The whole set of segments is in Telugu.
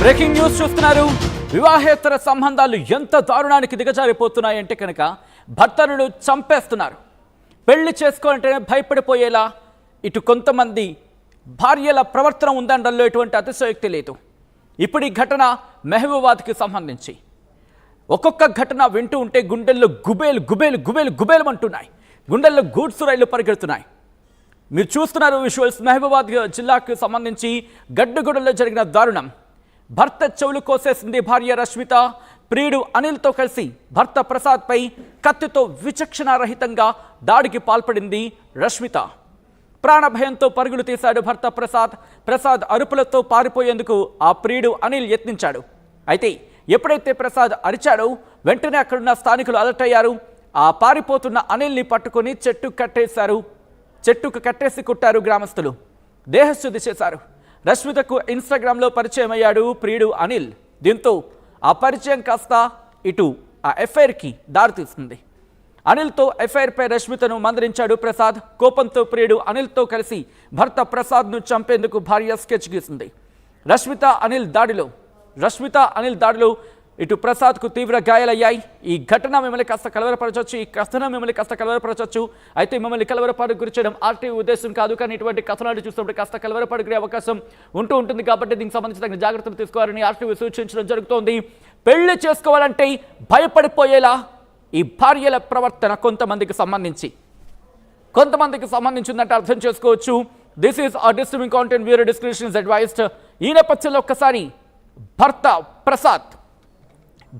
బ్రేకింగ్ న్యూస్ చూస్తున్నారు. వివాహేతర సంబంధాలు ఎంత దారుణానికి దిగజారిపోతున్నాయంటే కనుక భర్తలను చంపేస్తున్నారు. పెళ్లి చేసుకోవాలంటేనే భయపడిపోయేలా ఇటు కొంతమంది భార్యల ప్రవర్తన ఉందనడంలో ఎటువంటి అతిశయోక్తి లేదు. ఇప్పుడు ఈ ఘటన మహబూబాబాద్కి సంబంధించి ఒక్కొక్క ఘటన వింటూ ఉంటే గుండెల్లో గుబేలు గుబేలు గుబేలు గుబేలు అంటున్నాయి. గుండెల్లో గూడ్స్ రైళ్లు పరిగెడుతున్నాయి. మీరు చూస్తున్నారు విజువల్స్. మహబూబాబాద్ జిల్లాకు సంబంధించి గడ్డగూడలో జరిగిన దారుణం. భర్త చెవులు కోసేసింది భార్య రష్మిత. ప్రియుడు అనిల్తో కలిసి భర్త ప్రసాద్పై కత్తితో విచక్షణారహితంగా దాడికి పాల్పడింది రష్మిత. ప్రాణభయంతో పరుగులు తీశాడు భర్త ప్రసాద్ అరుపులతో పారిపోయేందుకు ఆ ప్రియుడు అనిల్ యత్నించాడు. అయితే ఎప్పుడైతే ప్రసాద్ అరిచాడో వెంటనే అక్కడున్న స్థానికులు అలర్ట్ అయ్యారు. ఆ పారిపోతున్న అనిల్ని పట్టుకొని చెట్టుకు కట్టేసి కుట్టారు గ్రామస్తులు. దేహశుద్ధి చేశారు. రష్మితకు ఇన్స్టాగ్రామ్లో పరిచయం అయ్యాడు ప్రియుడు అనిల్. దీంతో ఆ పరిచయం కాస్త ఇటు ఆ ఎఫ్ఐఆర్కి దారితీస్తుంది. అనిల్తో ఎఫ్ఐఆర్పై రష్మితను మందలించాడు ప్రసాద్. కోపంతో ప్రియుడు అనిల్తో కలిసి భర్త ప్రసాద్ను చంపేందుకు భార్య స్కెచ్ గీసింది. రష్మిత అనిల్ దాడిలో ఇటు ప్రసాద్కు తీవ్ర గాయాలయ్యాయి. ఈ ఘటన మిమ్మల్ని కాస్త కలవరపరచవచ్చు. అయితే మిమ్మల్ని కలవరపాటుకు గురి చేయడం ఆర్టీవీ ఉద్దేశం కాదు. కానీ ఇటువంటి కథనాలు చూసినప్పుడు కాస్త కలవరపాటు గురే అవకాశం ఉంటుంది. కాబట్టి దీనికి సంబంధించి తగిన జాగ్రత్తలు తీసుకోవాలని ఆర్టీవీ సూచించడం జరుగుతోంది. పెళ్లి చేసుకోవాలంటే భయపడిపోయేలా ఈ భార్యల ప్రవర్తన కొంతమందికి సంబంధించిందంటే అర్థం చేసుకోవచ్చు. దిస్ ఈస్ ఆ disturbing content. Viewer description is advised. ఈ నేపథ్యంలో ఒక్కసారి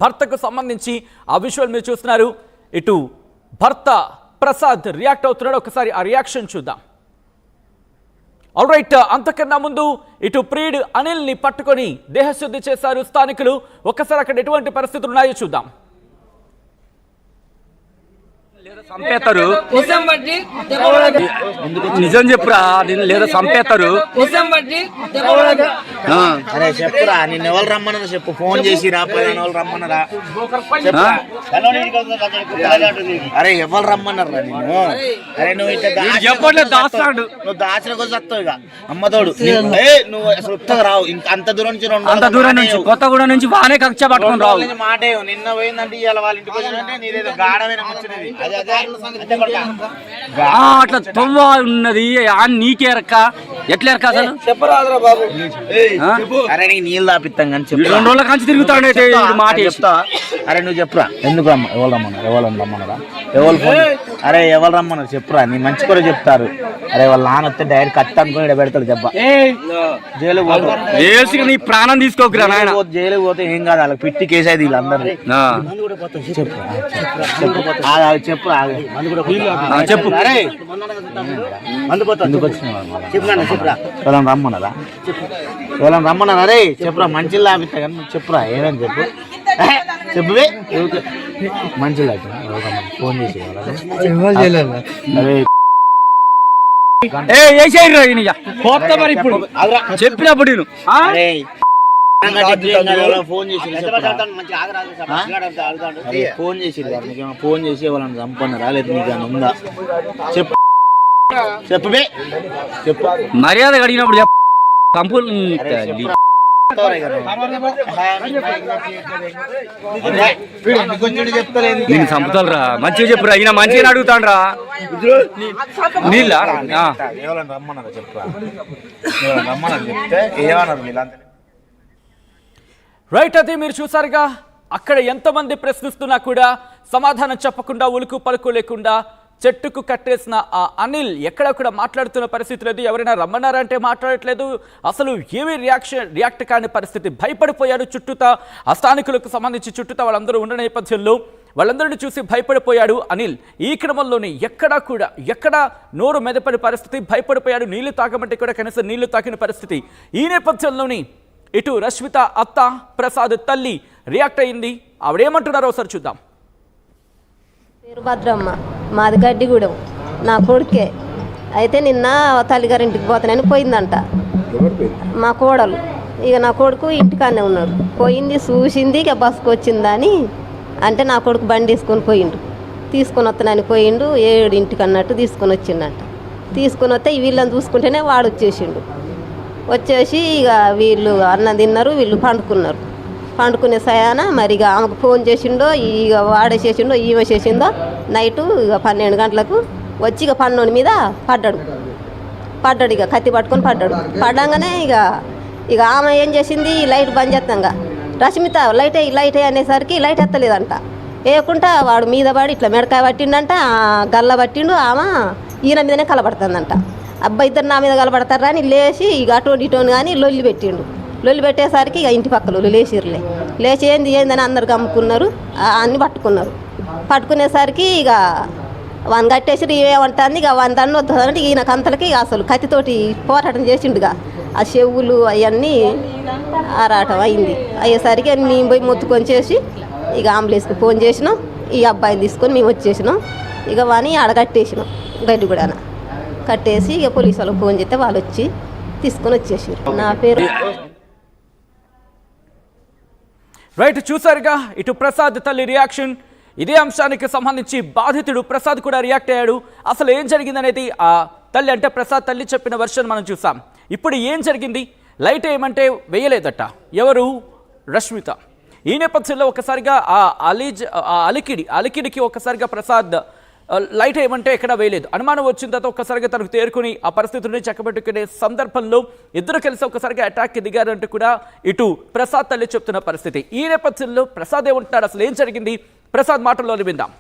భర్తకు సంబంధించి ఆ విజువల్ మీరు చూస్తున్నారు. ఇటు భర్త ప్రసాద్ రియాక్ట్ అవుతున్నాడు. ఒకసారి ఆ రియాక్షన్ చూద్దాం. ఆల్రైట్, అంతకన్నా ముందు ఇటు ప్రియుడు అనిల్ని పట్టుకొని దేహశుద్ధి చేశారు స్థానికులు. ఒక్కసారి అక్కడ ఎటువంటి పరిస్థితులు ఉన్నాయో చూద్దాం. సంపేతారు నిజం చెప్పురా, లేదా సంపేతారు. అరే చెప్పురా, నిన్న ఎవరు రమ్మన్నా చెప్పు. ఫోన్ చేసి రాళ్ళు రమ్మన్నారా? అరే ఎవరు రమ్మన్నారా నిన్ను? అరే నువ్వు ఇట్లా దాస్తాడు, నువ్వు దాచిన కోసం వస్తావు. ఇక అమ్మతోడు నువ్వు అసలు ఉత్తగా రావు. అంత దూరం నుంచి కొత్తగూడ నుంచి బాగానే కక్ష పట్టుకుని రావు. మాట నిన్న పోయిందంటే ఇవాళ వాళ్ళ ఇంటికి వచ్చిందంటే నీదేదో గాఢమైన ముచ్చినది. అట్లా తొవ్వ ఉన్నది నీకే ఎరక్క. ఎట్లా ఎరక అసలు చెప్పరాదురా బాబు. అరే నీకు నీళ్ళు తాపిస్తాం కానీ చెప్పు. 2 రోజుల కంచి తిరుగుతాడు మాట చెప్తా. అరే నువ్వు చెప్పురా, ఎందుకు ఎవరు రమ్మన్నారా? ఎవరు ఫోన్? అరే ఎవరు రమ్మన్నారు చెప్పురా, నీ మంచి కూడా చెప్తారు. అరే వాళ్ళ నాన్న వస్తే డైరెక్ట్ కట్ అనుకుని ఇక్కడ పెడతాడు. దెబ్బ జైలు పోతే నీ ప్రాణం తీసుకోకురా నాయన. జైలుకి పోతే ఏం కాదు, వాళ్ళకి పిట్టి కేసేది వీళ్ళందరూ. చెప్పురా చెప్పు. అరే ఎందుకు వచ్చిన రమ్మన్నారా? ఎవరైనా రమ్మన్నారా? అరే చెప్పురా, మంచిలు లాపిస్తా కానీ చెప్పురా ఏమని చెప్పు. చెప్పు మంచిగా ఫోన్ చేసి మరి ఇప్పుడు చెప్పినప్పుడు ఫోన్ చేసి వాళ్ళని చంపన్నారా లేదా నీకు ఉందా? చెప్పు చెప్పు. మర్యాద అడిగినప్పుడు నేను చంపుతారా? మంచిగా చెప్పురా. ఈయన మంచిగా అడుగుతాడు రా. నీళ్ళ రమ్మన్నారా? చెప్పురా, రమ్మన్నారు చెప్తే ఏమన్నారు వీళ్ళంతా? రైట్, అది మీరు చూసారుగా. అక్కడ ఎంతమంది ప్రశ్నిస్తున్నా కూడా సమాధానం చెప్పకుండా, ఉలుకు పలుకు లేకుండా చెట్టుకు కట్టేసిన ఆ అనిల్ ఎక్కడక్కడ మాట్లాడుతున్న పరిస్థితి లేదు. ఎవరైనా రమ్మన్నారంటే మాట్లాడట్లేదు. అసలు ఏమీ రియాక్ట్ కాని పరిస్థితి. భయపడిపోయాడు. ఆ స్థానికులకు సంబంధించి చుట్టూతా వాళ్ళందరూ ఉన్న నేపథ్యంలో వాళ్ళందరినీ చూసి భయపడిపోయాడు అనిల్. ఈ క్రమంలోనే ఎక్కడ నోరు మెదపని పరిస్థితి. భయపడిపోయాడు. నీళ్లు తాగమంటే కూడా కనీసం నీళ్లు తాకిన పరిస్థితి. ఈ నేపథ్యంలోని ఇటు రష్మిత అత్త, ప్రసాద్ తల్లి రియాక్ట్ అయింది. ఆవిడేమంటున్నారో ఒకసారి చూద్దాం. పేరు భద్రమ్మ, మాది గడ్డిగూడెం, నా కొడుకే. అయితే నిన్న తల్లిగారింటికి పోతానని పోయిందంట మా కోడలు. ఇక నా కొడుకు ఇంటికాడనే ఉన్నాడు. పోయింది, చూసింది, ఇక బస్సుకు వచ్చిందని అంటే నా కొడుకు బండి తీసుకొని వస్తానని పోయిండు. 7 ఇంటికి అన్నట్టు తీసుకొని వచ్చిండంట. తీసుకొని వస్తే వీళ్ళని చూసుకుంటేనే వాడు వచ్చేసిండు. వచ్చేసి ఇక వీళ్ళు అన్నం తిన్నారు, వీళ్ళు పండుకునే సయాన మరి ఇక ఆమెకు ఫోన్ చేసిండో ఇక వాడే చేసిండో ఈమె చేసిందో నైటు ఇక 12 గంటలకు వచ్చి ఇక పన్నోని మీద పడ్డాడు ఇక కత్తి పట్టుకొని పడ్డంగానే ఇక ఆమె ఏం చేసింది, లైట్ బంద్ చేస్తాంగా రష్మిత లైట్ అనేసరికి లైట్ ఎత్తలేదంట. వేయకుండా వాడు మీద పడి ఇట్లా మెడకాయ పట్టిండంట, గల్ల పట్టిండు. ఆమె ఈయన మీదనే కలబడుతుందంట. అబ్బాయి ఇద్దరు నా మీద కలబడతారా అని లేచి ఇక అటువంటి ఇటువంటి కానీ లొల్లి పెట్టిండు. లొల్లి పెట్టేసరికి ఇక ఇంటి పక్కలు లేచి ఏందని అందరు గమ్ముకున్నారు, అన్ని పట్టుకునేసరికి ఇక వాని కట్టేసి ఏమంటుంది, ఇక వాని దండ వద్దంటే ఈయన కంతలకి అసలు కత్తితోటి పోరాటం చేసిండుగా. ఆ చెవులు అవన్నీ ఆరాటం అయ్యేసరికి మేము పోయి మొత్తుకొని చేసి ఇక అంబులెన్స్కి ఫోన్ చేసినాం. ఈ అబ్బాయిని తీసుకొని మేము వచ్చేసినాం. ఇక వాని ఆడ కట్టేసినాం, గడ్డి కూడా కట్టేసి ఇక పోలీసు వాళ్ళకి ఫోన్ చేస్తే వాళ్ళు వచ్చి తీసుకొని వచ్చేసారు. నా పేరు రైట్, చూసారుగా ఇటు ప్రసాద్ తల్లి రియాక్షన్. ఇదే అంశానికి సంబంధించి బాధితుడు ప్రసాద్ కూడా రియాక్ట్ అయ్యాడు. అసలు ఏం జరిగిందనేది ఆ తల్లి అంటే ప్రసాద్ తల్లి చెప్పిన వర్షన్ మనం చూసాం. ఇప్పుడు ఏం జరిగింది, లైట్ ఏమంటే వేయలేదట ఎవరు, రష్మిత. ఈ నేపథ్యంలో ఒకసారిగా ఆ అలికిడికి ఒకసారిగా ప్రసాద్ లైట్ ఏమంటే ఎక్కడ వేయలేదు. అనుమానం వచ్చిన తర్వాత ఒక్కసారిగా తనకు తేరుకుని ఆ పరిస్థితుల్ని చక్కబెట్టుకునే సందర్భంలో ఇద్దరు కలిసి ఒక్కసారిగా అటాక్కి దిగారంటూ కూడా ఇటు ప్రసాద్ తల్లి చెప్తున్న పరిస్థితి. ఈ నేపథ్యంలో ప్రసాద్ ఏమంటున్నాడు, అసలు ఏం జరిగింది, ప్రసాద్ మాటల్లోనే విందాం.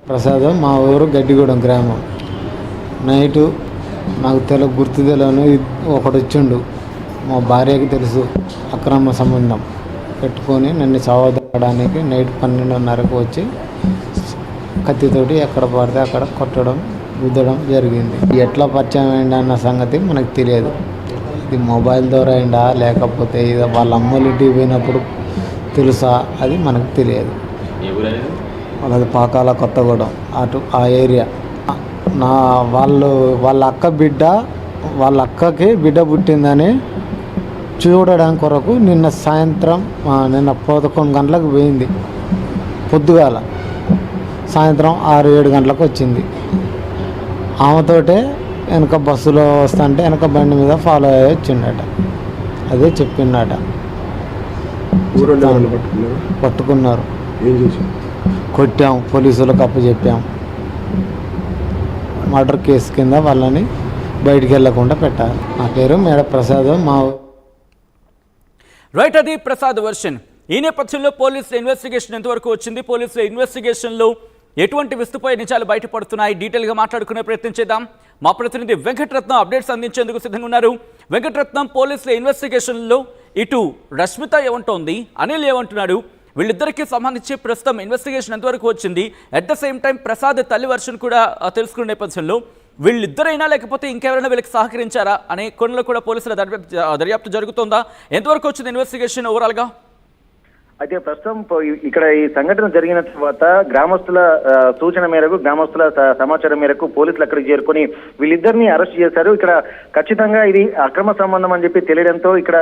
ప్రసాద్ మా ఊరు గడ్డిగూడెం గ్రామం. నైటు నాకు గుర్తు తెలియని ఒకడు వచ్చిండు. మా భార్యకి తెలుసు అక్రమ సంబంధం పెట్టుకొని నన్ను చావడానికి నైట్ 12:30కు వచ్చి కత్తితోటి ఎక్కడ పడితే అక్కడ కొట్టడం గుద్దడం జరిగింది. ఎట్లా పరిచయం అయిందా అన్న సంగతి మనకు తెలియదు. ఇది మొబైల్ ద్వారా అయిందా లేకపోతే ఇది వాళ్ళ అమ్మలు ఇంటికి పోయినప్పుడు తెలుసా, అది మనకు తెలియదు. వాళ్ళది పాకాల కొత్తగూడెం అటు ఆ ఏరియా. వాళ్ళ అక్కకి బిడ్డ పుట్టిందని చూడడానికి కొరకు నిన్న సాయంత్రం 11 గంటలకు పోయింది. పొద్దుగాల సాయంత్రం 6-7 గంటలకు వచ్చింది. ఆమెతోటే వెనక బస్సులో వస్తుంటే వెనక బండి మీద ఫాలో అయ్యి వచ్చిండట. అదే చెప్పిండట. పట్టుకున్నారు, కొట్టాం, పోలీసులకు అప్పచెప్పాం. మర్డర్ కేసు కింద వాళ్ళని బయటికి వెళ్లకుండా పెట్టాలి. నా పేరు మేడ ప్రసాద్. మా రైట్, అది ప్రసాద్ వర్షన్. ఈ నేపథ్యంలో పోలీసుల ఇన్వెస్టిగేషన్ ఎంతవరకు వచ్చింది, పోలీసుల ఇన్వెస్టిగేషన్లో ఎటువంటి విస్తుపోయే నిజాలు బయటపడుతున్నాయి, డీటెయిల్గా మాట్లాడుకునే ప్రయత్నం చేద్దాం. మా ప్రతినిధి వెంకటరత్నం అప్డేట్స్ అందించేందుకు సిద్ధంగా ఉన్నారు. వెంకటరత్నం, పోలీసుల ఇన్వెస్టిగేషన్లో ఇటు రష్మిత ఏమంటోంది, అనిల్ ఏమంటున్నాడు, వీళ్ళిద్దరికీ సంబంధించి ప్రస్తుతం ఇన్వెస్టిగేషన్ ఎంతవరకు వచ్చింది, at the same time Prasad తల్లి వర్షన్ కూడా తెలుసుకునే నేపథ్యంలో వీళ్ళిద్దరైనా లేకపోతే ఇంకెవరైనా వీళ్ళకి సహకరించారా అనే కొనలో కూడా పోలీసుల దర్యాప్తు జరుగుతోందా, ఎంతవరకు వచ్చింది ఇన్వెస్టిగేషన్ ఓవరాల్గా? అయితే ప్రస్తుతం ఇక్కడ ఈ సంఘటన జరిగిన తర్వాత గ్రామస్తుల సూచన మేరకు, గ్రామస్తుల సమాచారం మేరకు పోలీసులు అక్కడికి చేరుకొని వీళ్ళిద్దరిని అరెస్ట్ చేశారు. ఇక్కడ ఖచ్చితంగా ఇది అక్రమ సంబంధం అని చెప్పి తెలియడంతో ఇక్కడ